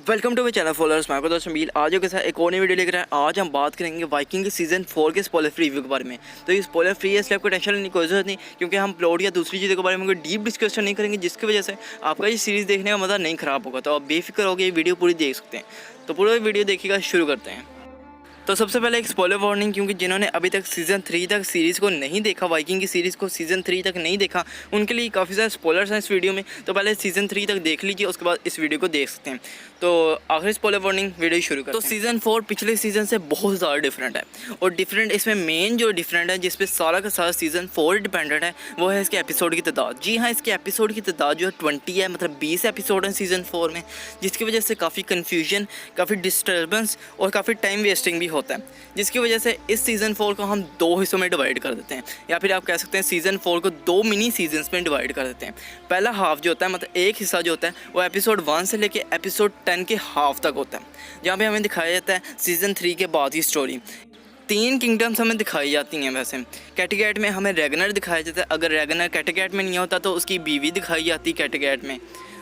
Welcome to my channel followers. मैं दोस्त मील आज के साथ एक और नई वीडियो लेकर आए। आज हम बात करेंगे वाइकिंग के सीजन 4 के स्पॉइलर फ्री रिव्यू के बारे में। तो ये स्पॉइलर फ्री है, इसलिए आपको टेंशन लेने की कोई जरूरत नहीं, क्योंकि हम प्लॉट या दूसरी चीज़ों के बारे में कोई डीप डिस्कशन नहीं करेंगे, जिसकी वजह से आपका ये सीरीज़ देखने का मज़ा नहीं ख़राब होगा। तो आप बेफिक्र होकर ये वीडियो पूरी देख सकते हैं। तो पूरा वीडियो देखिएगा, शुरू करते हैं। तो सबसे पहले एक स्पॉइलर वार्निंग, क्योंकि जिन्होंने अभी तक सीज़न 3 तक सीरीज़ को नहीं देखा, वाइकिंग की सीरीज़ को सीज़न 3 तक नहीं देखा, उनके लिए काफ़ी सारे स्पॉयलर्स हैं इस वीडियो में। तो पहले सीज़न 3 तक देख लीजिए, उसके बाद इस वीडियो को देख सकते हैं। तो आखिरी स्पॉइलर वार्निंग, वीडियो शुरू करते हैं। तो सीज़न 4 पिछले सीज़न से बहुत ज़्यादा डिफरेंट है, और डिफरेंट इसमें मेन जो डिफरेंट है, जिस पे सारा का सारा सीज़न 4 डिपेंडेंट है, वो है इसके एपिसोड की तादाद। जी हाँ, इसके एपिसोड की तादाद जो है 20 है, मतलब 20 एपिसोड हैं सीज़न 4 में, जिसकी वजह से काफ़ी कन्फ्यूजन, काफ़ी डिस्टर्बेंस और काफ़ी टाइम वेस्टिंग भी होता है। जिसकी वजह से इस सीज़न 4 को हम 2 हिस्सों में डिवाइड कर देते हैं, या फिर आप कह सकते हैं सीज़न 4 को 2 मिनी सीजन्स में डिवाइड कर देते हैं। पहला हाफ जो होता है, मतलब एक हिस्सा जो होता है, वो एपिसोड 1 से लेके एपिसोड 10 के हाफ तक होता है, जहाँ पे हमें दिखाया जाता है सीज़न 3 के बाद की स्टोरी। 3 किंगडम्स हमें दिखाई जाती हैं। वैसे कैटगैट में हमें रैगनर दिखाया जाता है, अगर रैगनर कैटगैट में नहीं होता तो उसकी बीवी दिखाई जाती कैटगैट में।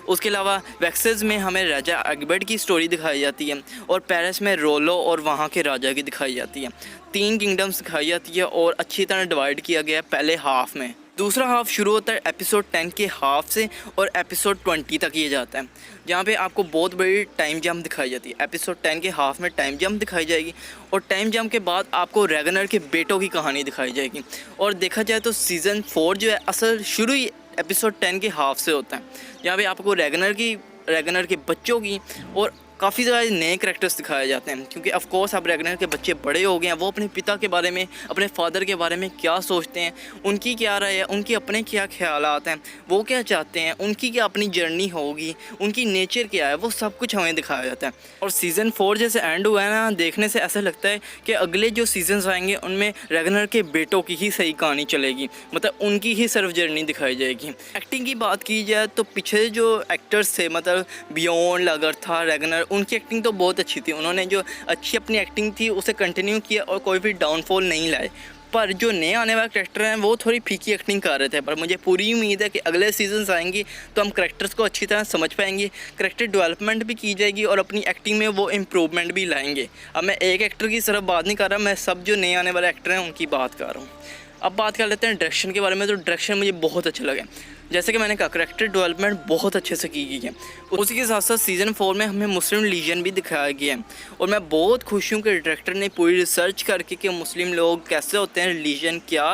उसके अलावा वैक्सेस में हमें राजा एग्बर्ट की स्टोरी दिखाई जाती है, और पेरिस में रोलो और वहाँ के राजा की दिखाई जाती है। 3 किंगडम्स दिखाई जाती है, और अच्छी तरह डिवाइड किया गया है पहले हाफ में। दूसरा हाफ शुरू होता है एपिसोड 10 के हाफ से, और एपिसोड 20 तक ये जाता है, जहाँ पे आपको बहुत बड़ी टाइम जंप दिखाई जाती है। एपिसोड 10 के हाफ में टाइम जंप दिखाई जाएगी, और टाइम जंप के बाद आपको रैगनर के बेटों की कहानी दिखाई जाएगी। और देखा जाए तो सीज़न 4 जो है असल शुरू ही एपिसोड 10 के हाफ से होता है, जहाँ पे आपको रैगनर के बच्चों की और काफ़ी ज़्यादा नए करैक्टर्स दिखाए जाते हैं, क्योंकि ऑफ कोर्स अब रैगनर के बच्चे बड़े हो गए हैं। वो अपने पिता के बारे में, अपने फादर के बारे में क्या सोचते हैं, उनकी क्या राय है, उनके अपने क्या ख्यालात हैं, वो क्या चाहते हैं, उनकी क्या अपनी जर्नी होगी, उनकी नेचर क्या है, वो सब कुछ हमें दिखाया जाता है। और सीज़न 4 जैसे एंड हुआ है ना, देखने से ऐसा लगता है कि अगले जो सीजन्स आएंगे उनमें रैगनर के बेटों की ही सही कहानी चलेगी, मतलब उनकी ही सिर्फ जर्नी दिखाई जाएगी। एक्टिंग की बात की जाए तो पिछले जो एक्टर्स थे, मतलब बियॉन्ड लगर था, रैगनर, उनकी एक्टिंग तो बहुत अच्छी थी। उन्होंने जो अच्छी अपनी एक्टिंग थी उसे कंटिन्यू किया, और कोई भी डाउनफॉल नहीं लाए। पर जो नए आने वाले करेक्टर हैं वो थोड़ी फीकी एक्टिंग कर रहे थे, पर मुझे पूरी उम्मीद है कि अगले सीजन्स आएंगी तो हम करेक्टर्स को अच्छी तरह समझ पाएंगे, करेक्टर डेवलपमेंट भी की जाएगी, और अपनी एक्टिंग में वो इम्प्रूवमेंट भी लाएंगे। अब मैं एक एक्टर की सिर्फ बात नहीं कर रहा, मैं सब जो नए आने वाले एक्टर हैं उनकी बात कर रहा हूँ। अब बात कर लेते हैं डायरेक्शन के बारे में। तो डायरेक्शन मुझे बहुत अच्छा लगा, जैसे कि मैंने कहा करेक्टर डेवलपमेंट बहुत अच्छे से की गई है। उसी के साथ साथ सीज़न 4 में हमें मुस्लिम लीजन भी दिखाया गया है, और मैं बहुत खुश हूँ कि डायरेक्टर ने पूरी रिसर्च करके कि मुस्लिम लोग कैसे होते हैं, रिलीजन क्या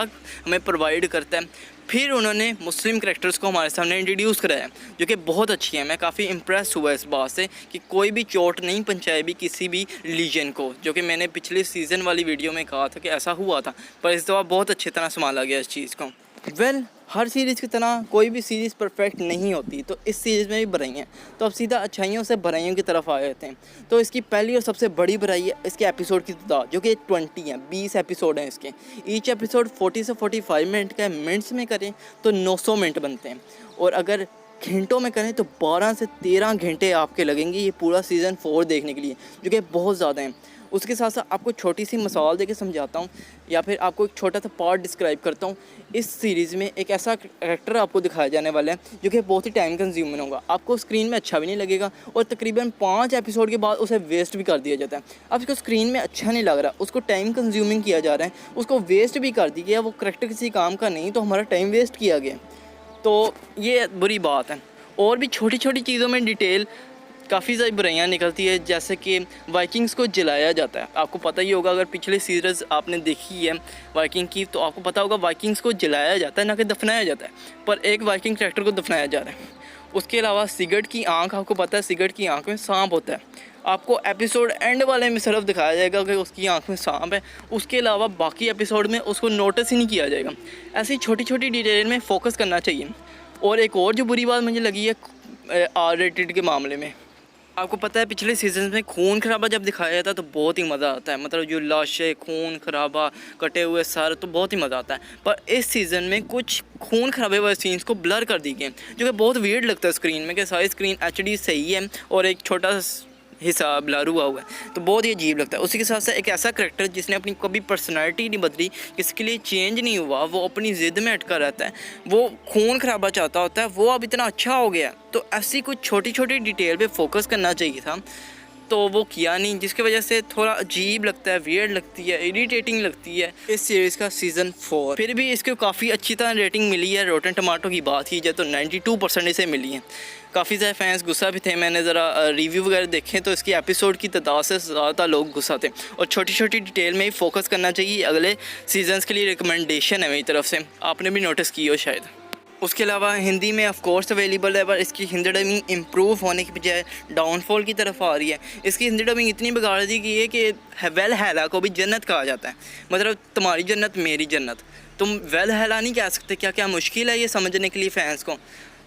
हमें प्रोवाइड करता है, फिर उन्होंने मुस्लिम करैक्टर्स को हमारे सामने इंट्रोड्यूस कराया, जो कि बहुत अच्छी है। मैं काफ़ी इम्प्रेस हुआ इस बात से कि कोई भी चोट नहीं पहुंचाई भी किसी भी रिलीजन को, जो कि मैंने पिछले सीज़न वाली वीडियो में कहा था कि ऐसा हुआ था, पर इस दफ़ा बहुत अच्छी तरह संभाला गया इस चीज़ को। हर सीरीज़ की तरह कोई भी सीरीज़ परफेक्ट नहीं होती, तो इस सीरीज़ में भी बुराई हैं। तो अब सीधा अच्छाइयों से बुराइयों की तरफ आ जाते हैं। तो इसकी पहली और सबसे बड़ी बुराई है इसके एपिसोड की तादाद, जो कि 20 है, 20 एपिसोड हैं इसके। ईच एपिसोड 40 से 45 मिनट का है। मिनट्स में करें तो 900 मिनट बनते हैं, और अगर घंटों में करें तो 12 से 13 घंटे आपके लगेंगे ये पूरा सीज़न 4 देखने के लिए, जो कि बहुत ज़्यादा हैं। उसके साथ साथ आपको छोटी सी मिसाल देके समझाता हूँ, या फिर आपको एक छोटा सा पार्ट डिस्क्राइब करता हूँ। इस सीरीज़ में एक ऐसा कैरेक्टर आपको दिखाया जाने वाला है जो कि बहुत ही टाइम कंज्यूमिंग होगा, आपको स्क्रीन में अच्छा भी नहीं लगेगा, और तकरीबन 5 एपिसोड के बाद उसे वेस्ट भी कर दिया जाता है। अब उसको स्क्रीन में अच्छा नहीं लग रहा, उसको टाइम कंज्यूमिंग किया जा रहा है, उसको वेस्ट भी कर दिया गया। वो कैरेक्टर किसी काम का नहीं, तो हमारा टाइम वेस्ट किया गया, तो ये बुरी बात है। और भी छोटी छोटी चीज़ों में डिटेल काफ़ी ज़्यादा बुराइयाँ निकलती है, जैसे कि वाइकिंग्स को जलाया जाता है। आपको पता ही होगा, अगर पिछले सीरीज़ आपने देखी है वाइकिंग की, तो आपको पता होगा वाइकिंग्स को जलाया जाता है, ना कि दफनाया जाता है। पर एक वाइकिंग कैरेक्टर को दफनाया जा रहा है। उसके अलावा सिगरेट की आँख, आपको पता है सिगरेट की आँख में सांप होता है। आपको एपिसोड एंड वाले में सिर्फ दिखाया जाएगा कि उसकी आँख में सांप है, उसके अलावा बाकी एपिसोड में उसको नोटिस ही नहीं किया जाएगा। ऐसी छोटी छोटी डिटेल में फोकस करना चाहिए। और एक और जो बुरी बात मुझे लगी है आर रेटेड के मामले में, आपको पता है पिछले सीजन में खून खराबा जब दिखाया जाता है तो बहुत ही मज़ा आता है, मतलब जो लाशें, खून खराबा, कटे हुए सर, तो बहुत ही मज़ा आता है। पर इस सीज़न में कुछ खून खराबे वाले सीन्स को ब्लर कर दी गए, जो कि बहुत वियर्ड लगता है स्क्रीन में, कि सारी स्क्रीन HD सही है और एक छोटा हिस्सा ब्लर हुआ हुआ है, तो बहुत ही अजीब लगता है। उसी के साथ साथ एक ऐसा करेक्टर जिसने अपनी कभी पर्सनैलिटी नहीं बदली, किसी के लिए चेंज नहीं हुआ, वो अपनी ज़िद में अटका रहता है, वो खून खराबा चाहता होता है, वो अब इतना अच्छा हो गया। तो ऐसी कुछ छोटी छोटी डिटेल पे फोकस करना चाहिए था, तो वो किया नहीं, जिसकी वजह से थोड़ा अजीब लगता है, वियर्ड लगती है, इरिटेटिंग लगती है इस सीरीज़ का सीज़न 4। फिर भी इसको काफ़ी अच्छी तरह रेटिंग मिली है। रोटन टमाटो की बात की जाए तो 92% इसे मिली है। काफ़ी ज़्यादा फैंस गुस्सा भी थे, मैंने ज़रा रिव्यू वगैरह देखे तो इसकी एपिसोड की तादाद से ज़्यादा लोग गुस्सा थे। और छोटी छोटी डिटेल में ही फोकस करना चाहिए, अगले सीजन्स के लिए रिकमेंडेशन है मेरी तरफ से, आपने भी नोटिस की हो शायद। उसके अलावा हिंदी में ऑफ कोर्स अवेलेबल है, पर इसकी हिंदी डबिंग इम्प्रूव होने की बजाय डाउनफॉल की तरफ आ रही है। इसकी हिंदी डबिंग इतनी बिगाड़ दी गई है कि वेल हैला को भी जन्नत कहा जाता है, मतलब तुम्हारी जन्नत मेरी जन्नत। तुम वेल हैला नहीं कह सकते, क्या क्या मुश्किल है ये समझने के लिए फैंस को।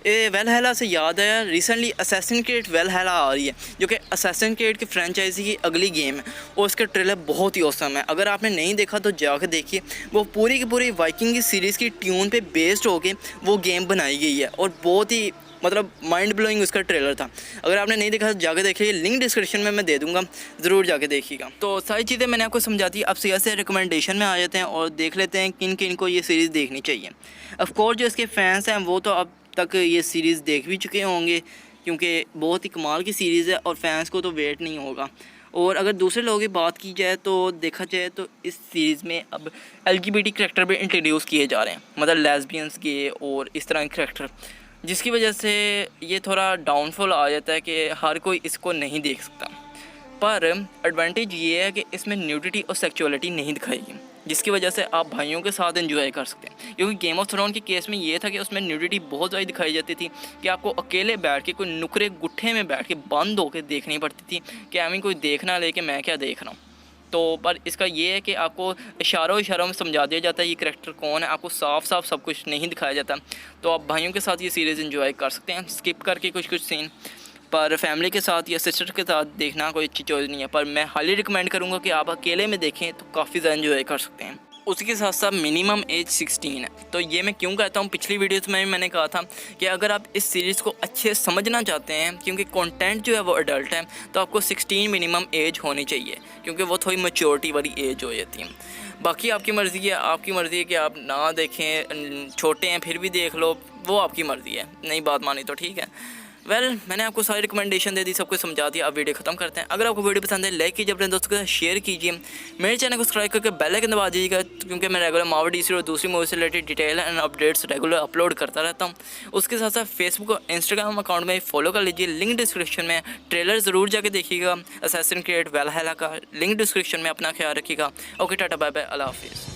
ये वेल हैला से याद आया, रिसेंटली असैसिन क्रीड वेल हैला आ रही है, जो कि असैसिन क्रीड की फ्रेंचाइजी की अगली गेम है, और उसका ट्रेलर बहुत ही औसम है। अगर आपने नहीं देखा तो जाकर देखिए। वो पूरी की पूरी वाइकिंग की सीरीज़ की ट्यून पे बेस्ड होके वो गेम बनाई गई है, और बहुत ही मतलब माइंड ब्लोइंग उसका ट्रेलर था। अगर आपने नहीं देखा तो जाकर देखिए, लिंक डिस्क्रिप्शन में मैं दे दूंगा, ज़रूर जाके देखिएगा। तो सारी चीज़ें मैंने आपको समझा दी। अब सीधे रिकमेंडेशन में आ जाते हैं और देख लेते हैं किन किन को ये सीरीज़ देखनी चाहिए। ऑफकोर्स जो इसके फैंस हैं वो तो अब तक ये सीरीज़ देख भी चुके होंगे, क्योंकि बहुत ही कमाल की सीरीज़ है और फैंस को तो वेट नहीं होगा। और अगर दूसरे लोगों की बात की जाए तो देखा जाए तो इस सीरीज़ में अब LGBT करैक्टर भी इंट्रोड्यूस किए जा रहे हैं, मतलब लेस्बियंस के और इस तरह के करैक्टर, जिसकी वजह से ये थोड़ा डाउनफॉल आ जाता है कि हर कोई इसको नहीं देख सकता। पर एडवांटेज ये है कि इसमें न्यूडिटी और सेक्सुअलिटी नहीं दिखाएगी, जिसकी वजह से आप भाइयों के साथ एंजॉय कर सकते हैं। क्योंकि गेम ऑफ थ्रोन के केस में ये था कि उसमें न्यूडिटी बहुत ज़्यादा दिखाई जाती थी कि आपको अकेले बैठ के कोई नुकरे गुट्ठे में बैठ के बंद होकर देखनी पड़ती थी कि आई मीन कोई देखना ले कि मैं क्या देख रहा हूँ। तो पर इसका ये है कि आपको इशारों में समझा दिया जाता है ये करैक्टर कौन है, आपको साफ साफ सब कुछ नहीं दिखाया जाता। तो आप भाइयों के साथ ये सीरीज़ एंजॉय कर सकते हैं स्किप करके कुछ सीन, पर फैमिली के साथ या सिस्टर के साथ देखना कोई अच्छी चॉइस नहीं है। पर मैं हाईली रिकमेंड करूँगा कि आप अकेले में देखें तो काफ़ी ज़्यादा एंजॉय कर सकते हैं। उसी के साथ साथ मिनिमम एज 16 है। तो ये मैं क्यों कहता हूँ, पिछली वीडियोस में भी मैंने कहा था कि अगर आप इस सीरीज़ को अच्छे समझना चाहते हैं, क्योंकि कंटेंट जो है वो अडल्ट है, तो आपको 16 मिनिमम एज होनी चाहिए, क्योंकि वो थोड़ी मैच्योरिटी वाली एज हो जाती है। बाकी आपकी मर्ज़ी है, आपकी मर्ज़ी है कि आप ना देखें, छोटे हैं फिर भी देख लो, वो आपकी मर्ज़ी है, नहीं बात मानी तो ठीक है। मैंने आपको सारी रिकमेंडेशन दे दी, सब कुछ समझा दिया। अब वीडियो खत्म करते हैं। अगर आपको वीडियो पसंद है लाइक कीजिए, अपने दोस्तों के साथ शेयर कीजिए, मेरे चैनल को सब्सक्राइब करके बेल आइकन दबा दीजिएगा, क्योंकि मैं रेगुलर मार्वल डीसी और दूसरी मूवी से related detail and updates regular upload करता रहता हूँ। उसके साथ साथ फेसबुक और इंस्टाग्राम अकाउंट में फॉलो कर लीजिए, लिंक डिस्क्रिप्शन में। ट्रेलर ज़रूर जाके देखिएगा असैसिन क्रीड वैलहैला का, लिंक डिस्क्रिप्शन में। अपना ख्याल रखिएगा। ओके, टाटा बाय बाय, अल्लाह हाफिज़।